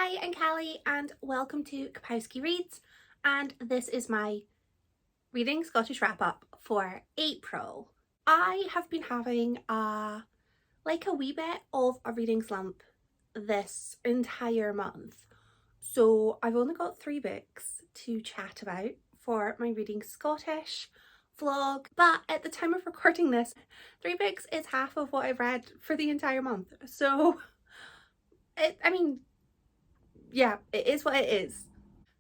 Hi, I'm Callie and welcome to Kapowski Reads, and this is my reading Scottish wrap up for April. I have been having a wee bit of a reading slump this entire month, so I've only got 3 books to chat about for my reading Scottish vlog, but at the time of recording this, 3 books is half of what I've read for the entire month, so yeah, it is what it is.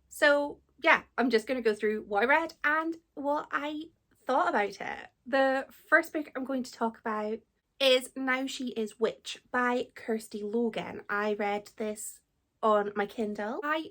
So yeah, I'm just going to go through what I read and what I thought about it. The first book I'm going to talk about is Now She Is Witch by Kirsty Logan. I read this on my Kindle. I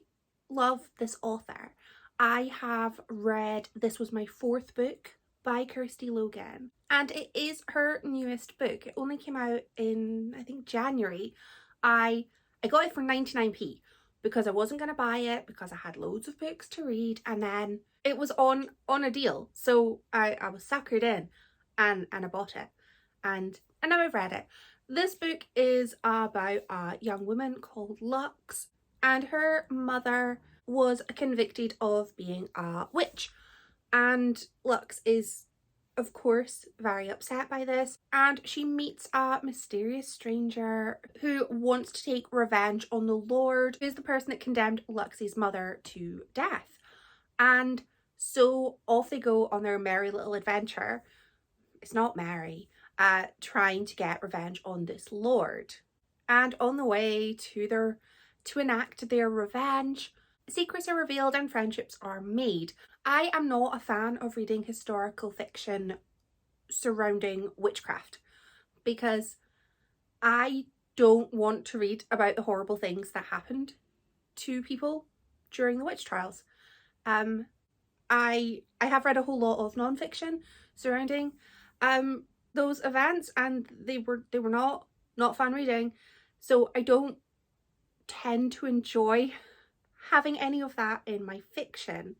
love this author. I have read, this was my 4th book by Kirsty Logan, and it is her newest book. It only came out in, I think, January. I got it for 99p because I wasn't going to buy it because I had loads of books to read, and then it was on a deal, so I was suckered in and I bought it, and now I've read it. This book is about a young woman called Lux, and her mother was convicted of being a witch, and Lux is of course very upset by this, and she meets a mysterious stranger who wants to take revenge on the Lord, who is the person that condemned Lux's mother to death. And so off they go on their merry little adventure. It's not merry, trying to get revenge on this Lord. And on the way to enact their revenge, secrets are revealed and friendships are made. I am not a fan of reading historical fiction surrounding witchcraft because I don't want to read about the horrible things that happened to people during the witch trials. I have read a whole lot of non-fiction surrounding those events, and they were not fun reading, so I don't tend to enjoy having any of that in my fiction.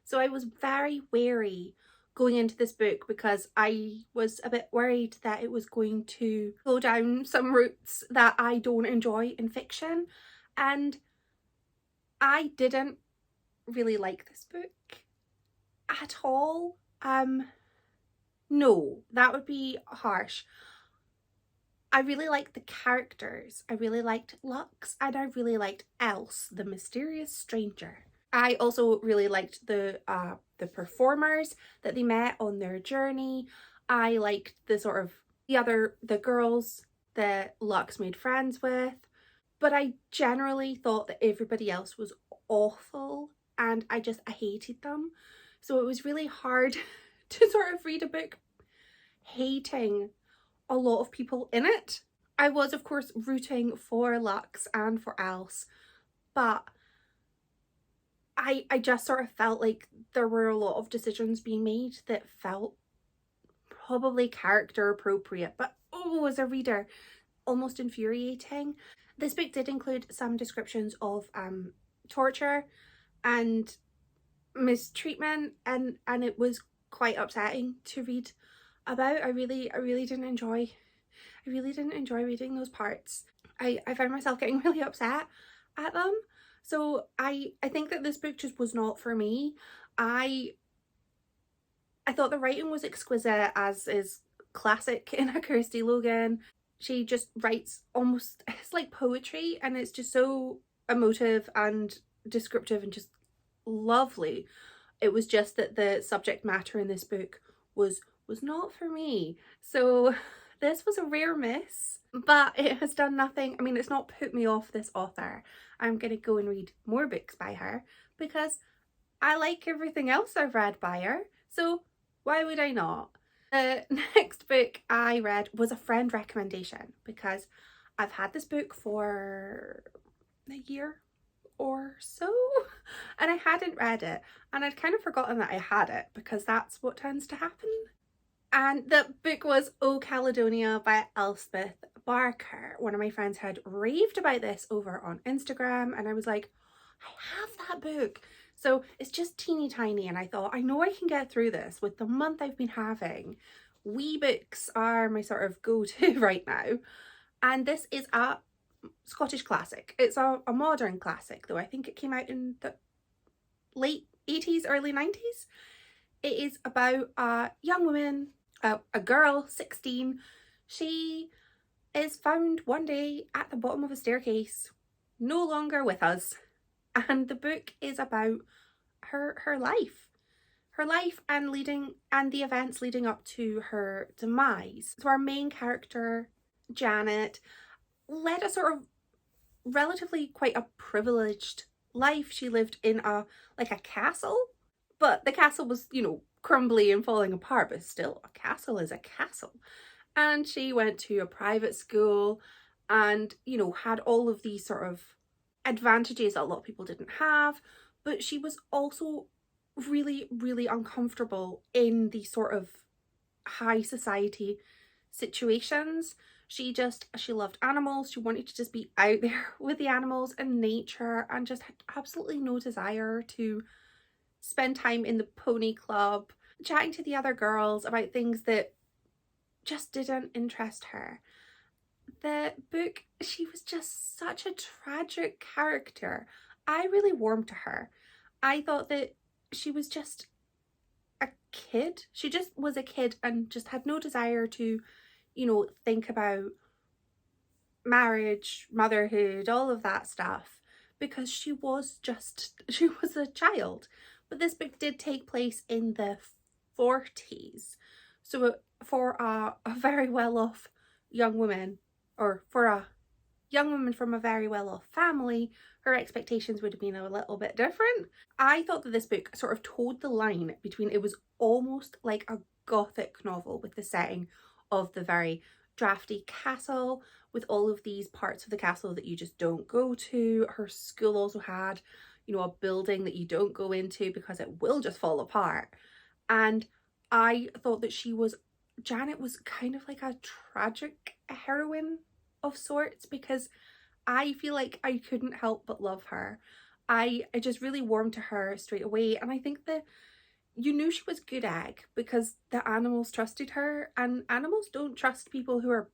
So I was very wary going into this book because I was a bit worried that it was going to go down some routes that I don't enjoy in fiction, and I didn't really like this book at all. No, that would be harsh. I really liked the characters. I really liked Lux, and I really liked Else, the mysterious stranger. I also really liked the performers that they met on their journey. I liked the girls that Lux made friends with, but I generally thought that everybody else was awful, and I hated them. So it was really hard to sort of read a book hating a lot of people in it. I was of course rooting for Lux and for Else, but I just sort of felt like there were a lot of decisions being made that felt probably character appropriate, but as a reader, almost infuriating. This book did include some descriptions of torture and mistreatment, and it was quite upsetting to read about. I really didn't enjoy reading those parts. I found myself getting really upset at them. So I think that this book just was not for me. I thought the writing was exquisite, as is classic in a Kirsty Logan. She just writes almost, it's like poetry, and it's just so emotive and descriptive and just lovely. It was just that the subject matter in this book was not for me. So this was a rare miss, but it has done nothing. I mean, it's not put me off this author. I'm gonna go and read more books by her because I like everything else I've read by her, so why would I not? The next book I read was a friend recommendation because I've had this book for a year or so and I hadn't read it, and I'd kind of forgotten that I had it because that's what tends to happen. And the book was Oh Caledonia by Elspeth Barker. One of my friends had raved about this over on Instagram, and I was like, I have that book. So it's just teeny tiny, and I thought, I know I can get through this with the month I've been having. Wee books are my sort of go-to right now. And this is a Scottish classic. It's a modern classic though. I think it came out in the late 80s, early 90s. It is about a young woman, a girl, 16. She is found one day at the bottom of a staircase, no longer with us. And the book is about her life. Her life and the events leading up to her demise. So our main character, Janet, led a sort of relatively quite a privileged life. She lived in a castle, but the castle was, you know, crumbly and falling apart, but still a castle is a castle. And she went to a private school and, you know, had all of these sort of advantages that a lot of people didn't have, but she was also really, really uncomfortable in these sort of high society situations. She loved animals. She wanted to just be out there with the animals and nature, and just had absolutely no desire to spend time in the pony club chatting to the other girls about things that just didn't interest her. The book, she was just such a tragic character. I really warmed to her. I thought that she was just a kid. She just was a kid and just had no desire to, you know, think about marriage, motherhood, all of that stuff, because she was a child. But this book did take place in the 40s. So for a very well-off young woman, or for a young woman from a very well-off family, her expectations would have been a little bit different. I thought that this book sort of toed the line between, it was almost like a gothic novel with the setting of the very drafty castle, with all of these parts of the castle that you just don't go to. Her school also had, you know, a building that you don't go into because it will just fall apart. And I thought that Janet was kind of like a tragic heroine of sorts, because I feel like I couldn't help but love her. I just really warmed to her straight away, and I think that you knew she was good egg because the animals trusted her, and animals don't trust people who are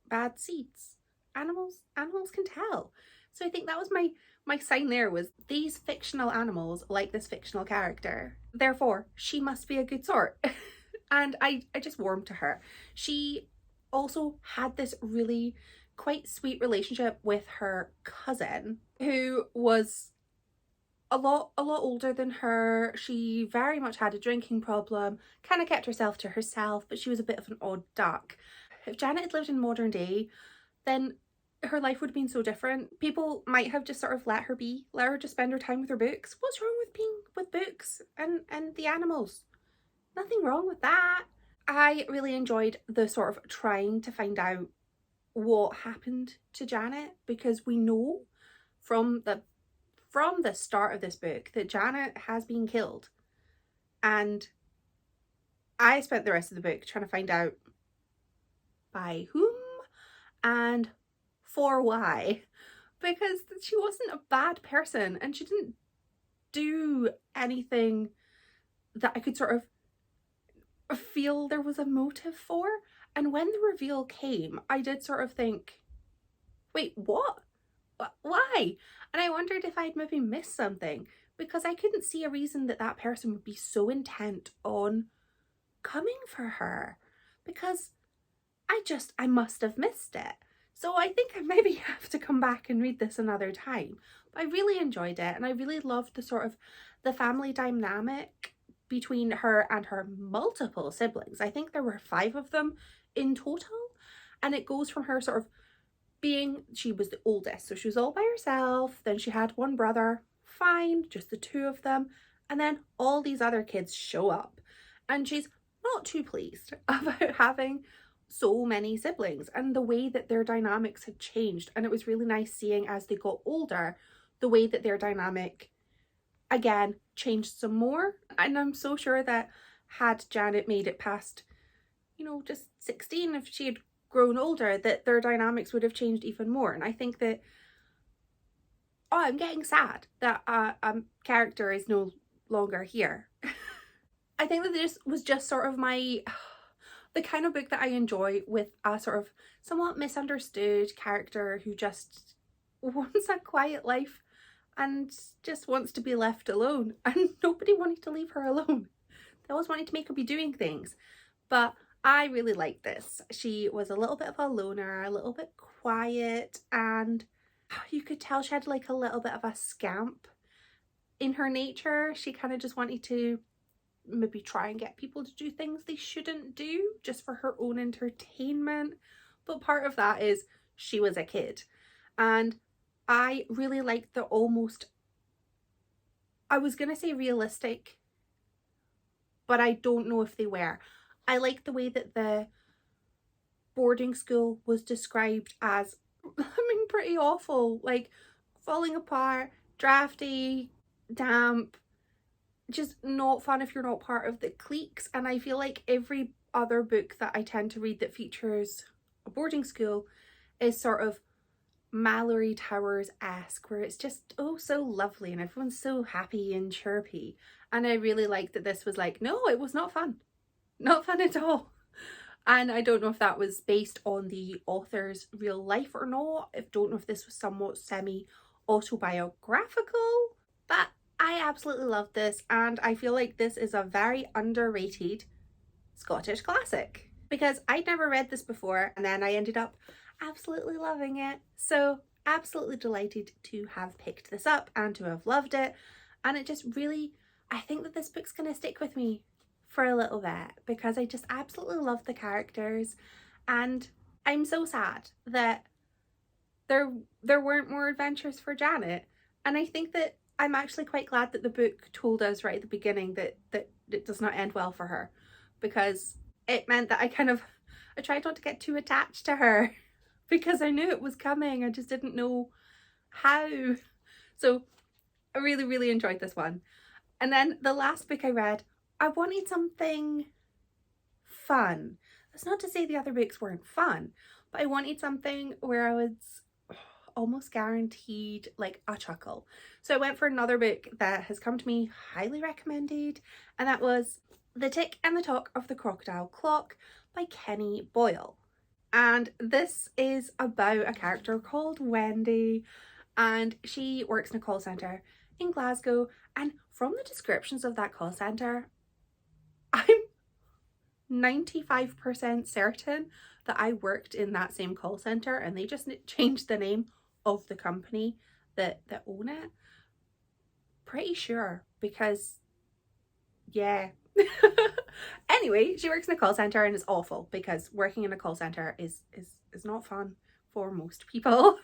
bad seeds. Animals can tell. So I think that was my sign there, was these fictional animals like this fictional character. Therefore, she must be a good sort. And I just warmed to her. She also had this really quite sweet relationship with her cousin, who was a lot older than her. She very much had a drinking problem, kind of kept herself to herself, but she was a bit of an odd duck. If Janet had lived in modern day, then her life would have been so different. People might have just sort of let her just spend her time with her books. What's wrong with being with books and the animals? Nothing wrong with that. I really enjoyed the sort of trying to find out what happened to Janet, because we know from the start of this book that Janet has been killed. And I spent the rest of the book trying to find out by whom and for why, because she wasn't a bad person and she didn't do anything that I could sort of feel there was a motive for. And when the reveal came, I did sort of think, wait, what? Why? And I wondered if I'd maybe missed something, because I couldn't see a reason that person would be so intent on coming for her, because I must have missed it. So I think I maybe have to come back and read this another time. But I really enjoyed it, and I really loved the sort of the family dynamic between her and her multiple siblings. I think there were 5 of them in total, and it goes from her sort of she was the oldest, so she was all by herself, then she had one brother, fine, just the 2 of them, and then all these other kids show up, and she's not too pleased about having so many siblings and the way that their dynamics had changed. And it was really nice seeing, as they got older, the way that their dynamic again changed some more. And I'm so sure that had Janet made it past, you know, just 16, if she had grown older, that their dynamics would have changed even more. And I think that, oh, I'm getting sad that a character is no longer here. I think that this was just sort of the kind of book that I enjoy, with a sort of somewhat misunderstood character who just wants a quiet life and just wants to be left alone. And nobody wanted to leave her alone. They always wanted to make her be doing things. But I really liked this. She was a little bit of a loner, a little bit quiet, and you could tell she had like a little bit of a scamp in her nature. She kind of just wanted to maybe try and get people to do things they shouldn't do just for her own entertainment. But part of that is she was a kid. And I really liked the almost, I was going to say realistic, but I don't know if they were. I liked the way that the boarding school was described as, pretty awful, like falling apart, drafty, damp, just not fun if you're not part of the cliques. And I feel like every other book that I tend to read that features a boarding school is sort of Mallory Towers-esque, where it's just oh so lovely and everyone's so happy and chirpy. And I really liked that this was like, no, it was not fun. Not fun at all. And I don't know if that was based on the author's real life or not. I don't know if this was somewhat semi-autobiographical, but I absolutely love this, and I feel like this is a very underrated Scottish classic because I'd never read this before, and then I ended up absolutely loving it. So absolutely delighted to have picked this up and to have loved it. And it just really, I think that this book's going to stick with me for a little bit because I just absolutely love the characters, and I'm so sad that there weren't more adventures for Janet. And I think that I'm actually quite glad that the book told us right at the beginning that it does not end well for her, because it meant that I tried not to get too attached to her because I knew it was coming. I just didn't know how. So I really, really enjoyed this one. And then the last book I read, I wanted something fun. That's not to say the other books weren't fun, but I wanted something where I was almost guaranteed like a chuckle. So I went for another book that has come to me highly recommended, and that was The Tick and the Tock of the Crocodile Clock by Kenny Boyle. And this is about a character called Wendy, and she works in a call centre in Glasgow. And from the descriptions of that call centre, I'm 95% certain that I worked in that same call centre and they just changed the name of the company that own it. Pretty sure, because yeah. Anyway, she works in a call centre and it's awful because working in a call centre is not fun for most people.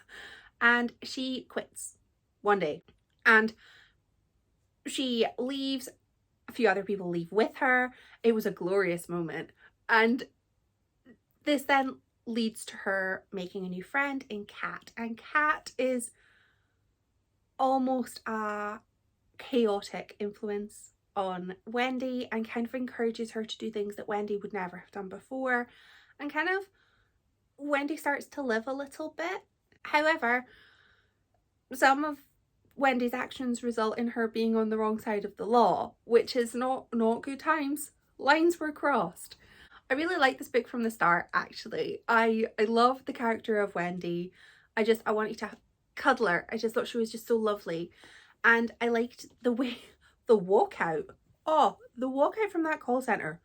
And she quits one day and she leaves. A few other people leave with her. It was a glorious moment, and this then leads to her making a new friend in Kat, and Kat is almost a chaotic influence on Wendy and kind of encourages her to do things that Wendy would never have done before, and kind of Wendy starts to live a little bit. However, some of Wendy's actions result in her being on the wrong side of the law, which is not good times. Lines were crossed. I really like this book from the start, actually. I love the character of Wendy. I wanted to cuddle her. I just thought she was just so lovely. And I liked the way, the walkout. Oh, the walkout from that call centre.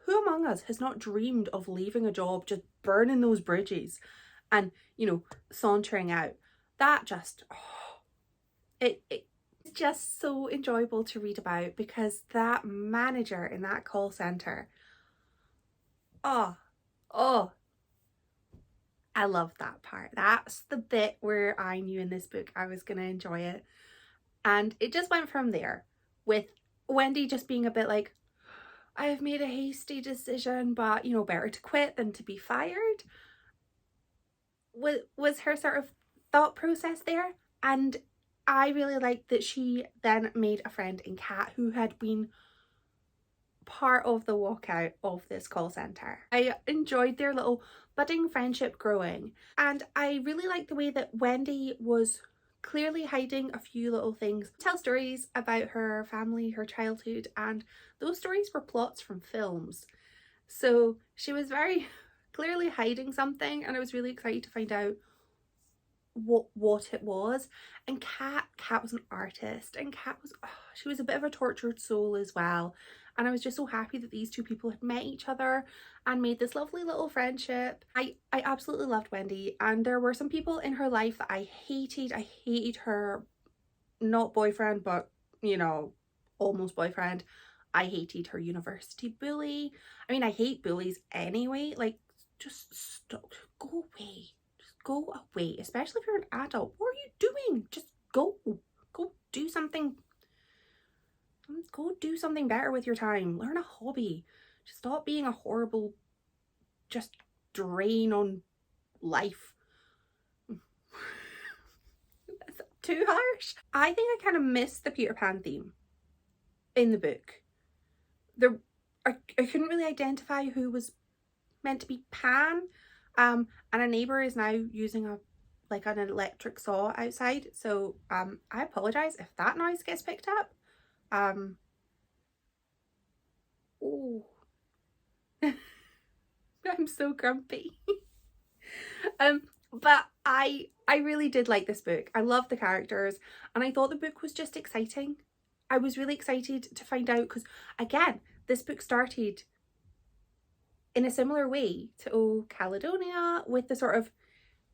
Who among us has not dreamed of leaving a job, just burning those bridges and, you know, sauntering out? That just, it's just so enjoyable to read about because that manager in that call centre, oh, I love that part. That's the bit where I knew in this book I was going to enjoy it. And it just went from there, with Wendy just being a bit like, I have made a hasty decision, but, you know, better to quit than to be fired, was her sort of thought process there. And I really liked that she then made a friend in Kat, who had been part of the walkout of this call centre. I enjoyed their little budding friendship growing, and I really liked the way that Wendy was clearly hiding a few little things. Tell stories about her family, her childhood, and those stories were plots from films. So she was very clearly hiding something, and I was really excited to find out what it was. And Kat was an artist, and Kat was, oh, she was a bit of a tortured soul as well. And I was just so happy that these two people had met each other and made this lovely little friendship. I absolutely loved Wendy, and there were some people in her life that I hated. I hated her, not boyfriend, but you know, almost boyfriend. I hated her university bully. I mean, I hate bullies anyway. Like, just stop, go away. Just go away, especially if you're an adult. What are you doing? Just go do something. Go do something better with your time. Learn a hobby. Just stop being a horrible, just drain on life. That's too harsh. I think I kind of missed the Peter Pan theme in the book. I couldn't really identify who was meant to be Pan, and a neighbour is now using an electric saw outside, so I apologise if that noise gets picked up. Oh, I'm so grumpy. But I really did like this book. I loved the characters, and I thought the book was just exciting. I was really excited to find out, because again, this book started in a similar way to Caledonia, with the sort of,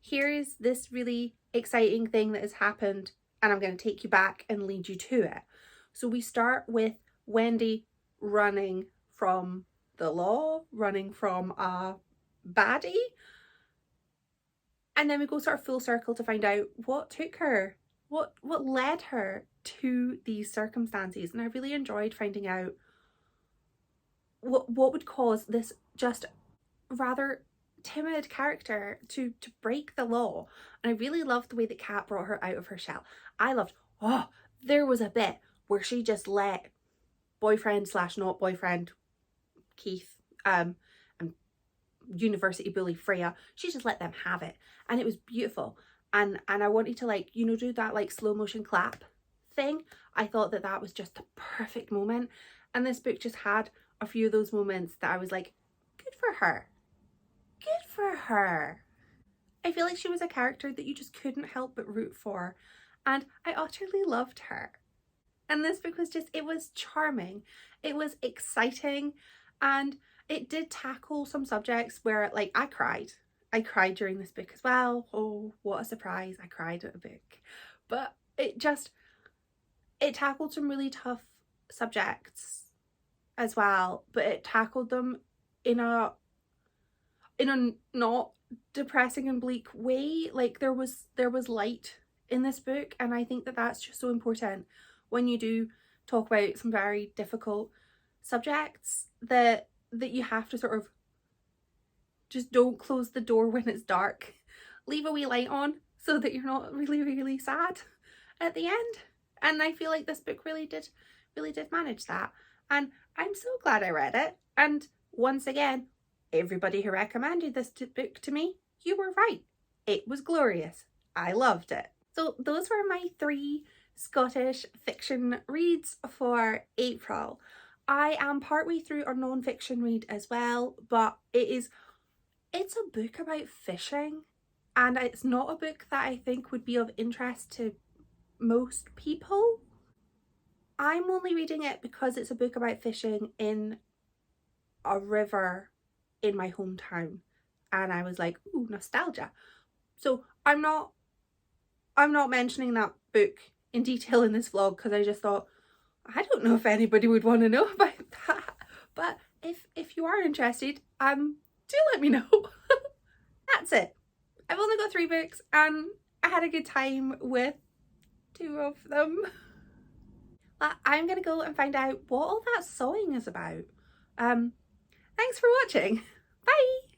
here's this really exciting thing that has happened and I'm going to take you back and lead you to it. So we start with Wendy running from the law, running from a baddie, and then we go sort of full circle to find out what took her, what led her to these circumstances. And I really enjoyed finding out what would cause this just rather timid character to break the law. And I really loved the way that Kat brought her out of her shell. I loved, oh, there was a bit where she just let boyfriend slash not boyfriend Keith and university bully Freya, she just let them have it, and it was beautiful. And I wanted to, like, you know, do that like slow motion clap thing. I thought that that was just the perfect moment, and this book just had a few of those moments that I was like, good for her, good for her. I feel like she was a character that you just couldn't help but root for, and I utterly loved her. And this book was just, it was charming, it was exciting, and it did tackle some subjects where, like, I cried during this book as well. Oh, what a surprise, I cried at a book. But it tackled some really tough subjects as well, but it tackled them in a not depressing and bleak way. Like, there was light in this book, and I think that that's just so important when you do talk about some very difficult subjects, that you have to sort of just don't close the door when it's dark. Leave a wee light on so that you're not really, really sad at the end. And I feel like this book really did manage that. And I'm so glad I read it. And once again, everybody who recommended this book to me, you were right. It was glorious. I loved it. So those were my 3 Scottish fiction reads for April. I am partway through a non-fiction read as well, but it's a book about fishing, and it's not a book that I think would be of interest to most people. I'm only reading it because it's a book about fishing in a river in my hometown, and I was like, ooh, nostalgia. So I'm not mentioning that book in detail in this vlog, because I just thought, I don't know if anybody would want to know about that. But if you are interested, do let me know. That's it. I've only got 3 books, and I had a good time with 2 of them. I'm gonna go and find out what all that sawing is about. Thanks for watching. Bye.